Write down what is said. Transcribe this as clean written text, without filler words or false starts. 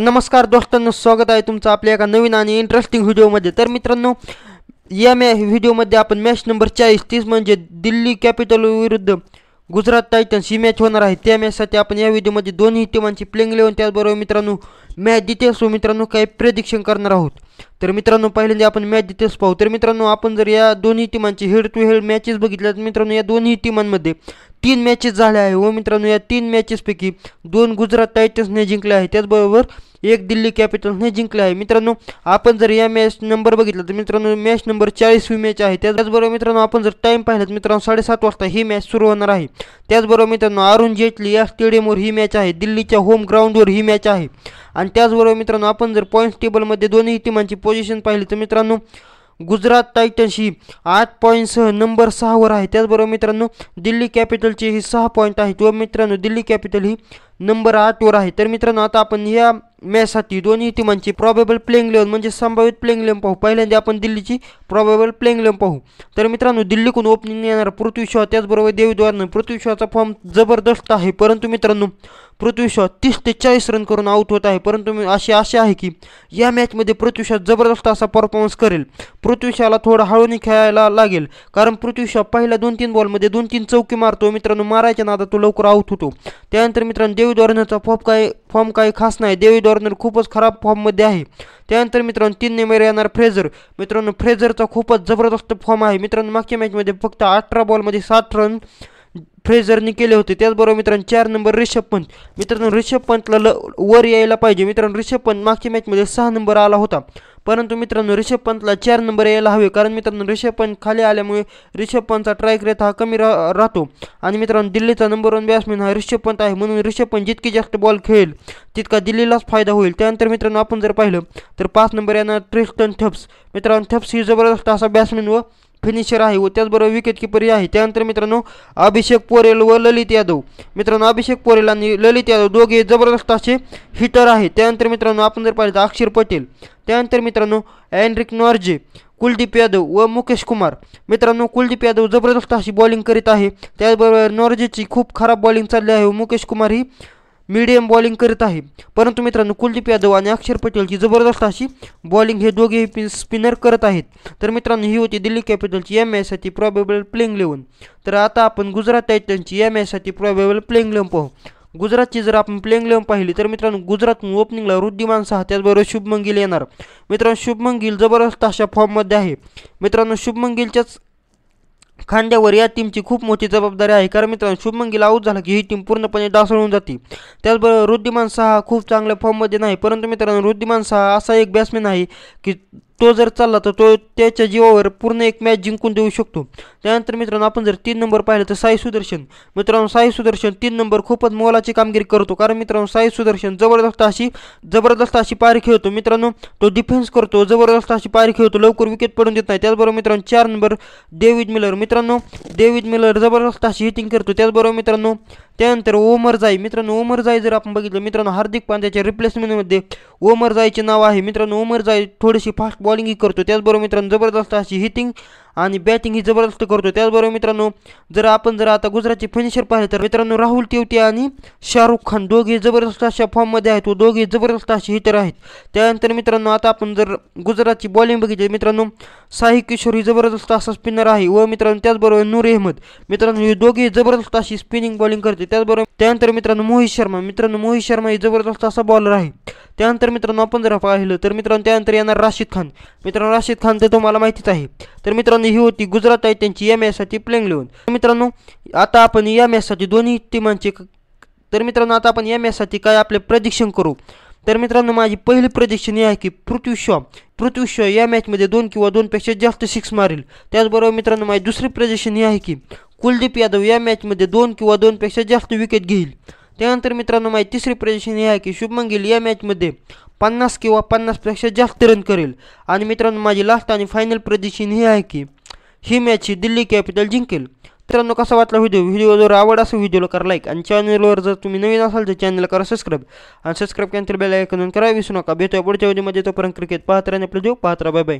नमस्कार दोस्तांनो, स्वागत आहे तुमचं आपल्या एका नवीन आणि इंटरेस्टिंग व्हिडिओमध्ये। तर मित्रांनो, या व्हिडिओमध्ये आपण मॅच नंबर 40 म्हणजे दिल्ली कॅपिटल विरुद्ध गुजरात टायटन्स ही मॅच होणार आहे। त्या मॅचसाठी आपण या व्हिडिओमध्ये दोन्ही टीमांची प्लेइंग 11 त्याचबरोबर मित्रांनो मॅच डिटेल्स व मित्रांनो काही प्रेडिक्शन करणार आहोत। तर मित्रांनो, पहिल्यांदा आपण मॅच डिटेल्स पाहू। तर मित्रांनो, आपण जर या दोन्ही टीमांची हेड टू हेड मॅचेस बघितल्या तर मित्रांनो या दोन्ही टीमांमध्ये 3 मॅचेस झाल्या आहे व मित्रांनो या 3 मॅचेसपैकी 2 गुजरात टायटन्सने जिंकले आहे, त्याचबरोबर 1 दिल्ली कॅपिटल्सने जिंकले आहे। मित्रांनो, आपण जर या मॅच नंबर बघितला तर मित्रांनो मॅच नंबर 40 ही मॅच आहे। त्याचबरोबर मित्रांनो, आपण जर टाइम पाहिला तर मित्रांनो 7:30 वाजता ही मॅच सुरू होणार आहे। त्याचबरोबर मित्रांनो, अरुण जेटली या स्टेडियमवर ही मॅच आहे, दिल्लीच्या होम ग्राउंडवर ही मॅच आहे। आणि त्याचबरोबर मित्रांनो, आपण जर पॉईंट्स टेबलमध्ये दोन्ही टीमांची पोझिशन पाहिली तर मित्रांनो गुजरात टायटन्स ही 8 पॉईंटसह नंबर 6 वर आहे। त्याचबरोबर मित्रांनो दिल्ली कॅपिटलचे ही 6 पॉईंट आहेत व मित्रांनो दिल्ली कॅपिटल ही नंबर 8 वर आहे। तर मित्रांनो, आता आपण या मॅचसाठी दोन्ही टीमांची प्रोबेबल प्लेइंग 11 म्हणजे संभावित प्लेइंग 11 पाहू। पहिल्यांदा आपण दिल्लीची प्रोबेबल प्लेइंग 11 पाहू। तर मित्रांनो, दिल्लीकडून ओपनिंग येणारा पृथ्वी शॉ त्याचबरोबर डेव्हिड वॉर्नर। पृथ्वी शॉचा फॉर्म जबरदस्त आहे, परंतु मित्रांनो पृथ्वी शॉ 30 ते 40 रन करून आउट होत आहे। परंतु अशी आशा आहे की या मॅचमध्ये पृथ्वी शॉ जबरदस्त असा परफॉर्मन्स करेल। पृथ्वी शॉला थोडा हळूने खेळायला लागेल, कारण पृथ्वी शॉ पहिल्या 2-3 बॉलमध्ये 2-3 चौकी मारतो मित्रांनो, मारायच्या नादात तो लवकर आउट होतो। त्यानंतर मित्रांनो डेव्हिड वॉर्नरचा फॉर्म काही खास नाही, डेव्हिड वॉर्नर खूपच खराब फॉर्ममध्ये आहे। त्यानंतर मित्रांनो 3 नंबर येणार फ्रेझर। मित्रांनो फ्रेझरचा खूपच जबरदस्त फॉर्म आहे। मित्रांनो मागच्या मॅचमध्ये फक्त 18 बॉलमध्ये 7 रन फ्रेझरने केले होते। त्याचबरोबर मित्रांनो 4 नंबर ऋषभ पंत। मित्रांनो ऋषभ पंतला वर यायला पाहिजे। मित्रांनो ऋषभ पंत मागच्या मॅचमध्ये 6 नंबर आला होता, परंतु मित्रांनो ऋषभ पंतला 4 नंबर यायला हवे, कारण मित्रांनो ऋषभ पंत खाली आल्यामुळे ऋषभ पंतचा स्ट्राईक रेट हा कमी राहतो। आणि मित्रांनो दिल्लीचा नंबर 1 बॅट्समॅन हा ऋषभ पंत आहे, म्हणून ऋषभ पंत जितकी जास्त बॉल खेळेल तितका दिल्लीलाच फायदा होईल। त्यानंतर मित्रांनो आपण जर पाहिलं तर 5 नंबर येणार ट्रिस्टन थप्स। मित्रांनो थप्स ही जबरदस्त असा बॅट्समॅन व फिनिशर आहे व त्याचबरोबर विकेट कीपर आहे। त्यानंतर मित्रांनो अभिषेक पोरेल व ललित यादव। मित्रांनो अभिषेक पोरेल आणि ललित यादव दोघे जबरदस्त असे हिटर आहेत। त्यानंतर मित्रांनो आपण जर पाहिलं तर अक्षर पटेल, त्यानंतर मित्रांनो एनरिक नॉर्जे, कुलदीप यादव व मुकेश कुमार। मित्रांनो कुलदीप यादव जबरदस्त अशी बॉलिंग करीत आहे, त्याचबरोबर नॉर्जेची खूप खराब बॉलिंग चालली आहे व मुकेश कुमार ही मीडियम बॉलिंग करीत आहे। परंतु मित्रांनो कुलदीप यादव आणि अक्षर पटेलची जबरदस्त अशी बॉलिंग हे दोघेही स्पिनर करत आहेत। तर मित्रांनो ही होती दिल्ली कॅपिटलची या मॅचसाठी प्रोबेबल प्लेइंग 11। तर आता आपण गुजरात टायटन्सची या मॅचसाठी प्रोबेबल प्लेइंग 11 पाहू। गुजरातची जर आपण प्लेइंग 11 पाहिली तर मित्रांनो गुजरातून ओपनिंगला वृद्धिमान साहा त्याचबरोबर शुभमन गिल येणार। मित्रांनो शुभमन गिल जबरदस्त अशा फॉर्ममध्ये आहे। मित्रांनो शुभमन गिलच्याच खांद्यावर या टीमची खूप मोठी जबाबदारी आहे, कारण मित्रांनो शुभमन गिल आऊट झाला की ही टीम पूर्णपणे ढासळून जाते। त्याचबरोबर वृद्धिमान साहा खूप चांगल्या फॉर्ममध्ये नाही, परंतु मित्रांनो वृद्धिमान साहा असा एक बॅट्समॅन आहे की तो जर चालला तर तो त्याच्या जीवावर पूर्ण एक मॅच जिंकून देऊ शकतो। त्यानंतर मित्रांनो आपण जर 3 नंबर पाहिलं तर साई सुदर्शन। मित्रांनो साई सुदर्शन 3 नंबर खूपच मोलाची कामगिरी करतो, कारण मित्रांनो साई सुदर्शन जबरदस्त अशी पारी खेळतो। मित्रांनो तो डिफेन्स करतो, जबरदस्त अशी पारी खेळतो, लवकर विकेट पडून देत नाही। त्याचबरोबर मित्रांनो 4 नंबर डेव्हिड मिलर। मित्रांनो डेव्हिड मिलर जबरदस्त अशी हिटिंग करतो। त्याचबरोबर मित्रांनो त्यानंतर ओमर जाई। मित्रांनो ओमर जाई जर आपण बघितलं मित्रांनो हार्दिक पांड्याच्या रिप्लेसमेंटमध्ये ओमर जाईचे नाव आहे। मित्रांनो ओमर जाई थोडीशी फास्ट बॉलिंग करतो, त्याचबरोबर मित्रांनो जबरदस्त अशी हिटिंग आणि बॅटिंग ही जबरदस्त करतो। त्याचबरोबर मित्रांनो जर आता गुजरातचे फिनिशर पाहिले तर मित्रांनो राहुल तेवटिया आणि शाहरुख खान दोघे जबरदस्त अशा फॉर्ममध्ये आहेत व दोघे जबरदस्त असे हिटर आहेत। त्यानंतर मित्रांनो आता आपण जर गुजरातची बॉलिंग बघितली मित्रांनो साई किशोर ही जबरदस्त असा स्पिनर आहे व मित्रांनो त्याचबरोबर नूर अहमद। मित्रांनो हे दोघे जबरदस्त अशी स्पिनिंग बॉलिंग करते। त्याचबरोबर त्यानंतर मित्रांनो मोहित शर्मा। मित्रांनो मोहित शर्मा ही जबरदस्त असा बॉलर आहे। त्यानंतर मित्रांनो आपण जर पाहिलं तर मित्रांनो त्यानंतर येणार राशिद खान। मित्रांनो राशिद खान तर तुम्हाला माहितीच आहे। तर मित्रांनो ही होती गुजरात टायटन्सची या मॅचसाठी प्लेइंग 11। मित्रांनो आता आपण या मॅचसाठी दोन्ही टीमांचे काय आपले प्रेडिक्शन करू। तर मित्रांनो माझी पहिली प्रेडिक्शन ही आहे की पृथ्वी शॉ या मॅचमध्ये 2 किंवा 2 पेक्षा जास्त 6 मारेल। त्याचबरोबर मित्रांनो माझी दुसरी प्रेडिक्शन ही आहे की कुलदीप यादव या मॅचमध्ये 2 किंवा 2 पेक्षा जास्त विकेट घेईल। त्यानंतर मित्रांनो माझी तिसरी प्रेडिक्शन ही आहे की शुभमन गिल या मॅचमध्ये 50 किंवा 50 पेक्षा जास्त रन करेल। आणि मित्रांनो माझी लास्ट आणि फायनल प्रेडिक्शन ही आहे की ही मॅच ही दिल्ली कॅपिटल जिंकेल। मित्रांनो कसा वाटला व्हिडिओ जर आवड असेल व्हिडिओला करा लाईक, आणि चॅनलवर जर तुम्ही नवीन असाल तर चॅनलला करा सबस्क्राईब, आणि सबस्क्राईब केल्यानंतर बेल आयकॉन करा विसरू नका। भेटूया पुढच्या व्हिडिओमध्ये, तोपर्यंत क्रिकेट पाहत राहणे आपलं देव पाहत राहा। Bye bye.